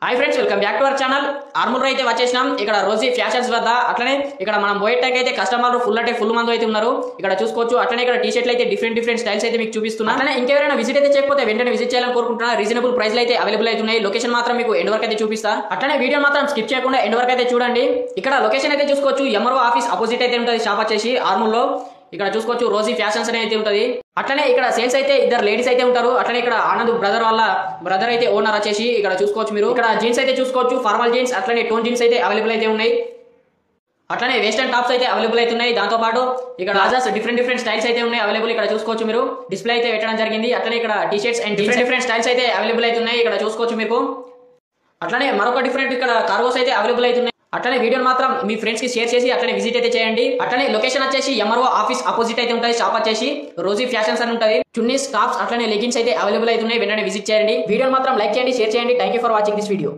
Hi friends, welcome back to our channel. Armoor అయితే వచ్చేసినాం. ఇక్కడ రోజీ ఫ్యాషన్స్ వద్ద అట్లనే ఇక్కడ మనం పోయేటానికి అయితే కస్టమర్లు ఫుల్ మంది అయితే ఉన్నారు. ఇక్కడ చూసుకోవచ్చు. అట్లనే ఇక్కడ టీ షర్ట్లు అయితే డిఫరెంట్ స్టైల్స్ అయితే మీకు చూపిస్తున్నా. అట్లనే ఇంకెవరైనా విజిట్ అయితే చేయకపోతే వెంటనే విజిట్ చేయాలని కోరుకుంటున్నా. రీజనబుల్ ప్రైస్ అయితే అవైలబుల్ అవుతున్నాయి. లొకేషన్ మాత్రం మీకు ఎండ్ వరకు అయితే చూపిస్తా. అట్లనే వీడియో మాత్రం స్కిప్ చేయకుండా ఎండ్ వరకు అయితే చూడండి. ఇక్కడ లొకేషన్ అయితే చూసుకోవచ్చు. ఎంఆర్ఓ ఆఫీస్ అపోజిట్ అయితే ఉంటుంది షాప్ వచ్చేసి ఆర్మూర్ లో. ఇక్కడ చూసుకోవచ్చు రోజీ ఫ్యాషన్స్ అని అయితే ఉంటుంది. అట్లనే ఇక్కడ సేల్స్ అయితే ఇద్దరు లేడీస్ అయితే ఉంటారు. అట్లనే ఇక్కడ ఆనంద్ బ్రదర్ వాళ్ళ బ్రదర్ అయితే ఓనర్ వచ్చేసి ఇక్కడ చూసుకోవచ్చు. మీరు ఇక్కడ జీన్స్ అయితే చూసుకోవచ్చు. ఫార్మల్ జీన్స్ అట్లనే టోన్ జీన్స్ అయితే అవైలబుల్ అయితే ఉన్నాయి. అట్లనే వెస్టర్న్ టాప్స్ అయితే అవైలబుల్ అవుతున్నాయి. దాంతో పాటు ఇక్కడ ప్లాజాస్ డిఫరెంట్ స్టైల్స్ అయితే ఉన్నాయి అవైలబుల్. ఇక్కడ చూసుకోవచ్చు. మీరు డిస్ప్లే అయితే పెట్టడం జరిగింది. అట్లనే ఇక్కడ T shirts and different styles అయితే అవైలబుల్ అవుతున్నాయి. ఇక్కడ చూసుకోవచ్చు మీకు. అట్లనే మరొక డిఫరెంట్ ఇక్కడ కార్గోస్ అయితే అవైలబుల్ అవుతున్నాయి. అట్లనే వీడియోని మాత్రం మీ ఫ్రెండ్స్ కి షేర్ చేసి అట్లనే విజిట్ అయితే చేయండి. అట్లనే లొకేషన్ వచ్చేసి ఎంఆర్ఓ ఆఫీస్ అపోజిట్ అయితే ఉంటుంది. షాప్ వచ్చేసి రోజీ ఫ్యాషన్స్ అని ఉంటుంది. చున్నీస్, టాప్స్ అట్లనే లెగిన్స్ అయితే అవైలబుల్ అవుతున్నాయి. వెంటనే విజిట్ చేయండి. వీడియోని మాత్రం లైక్ చేయండి, షేర్ చేయండి. Thank you for watching this video.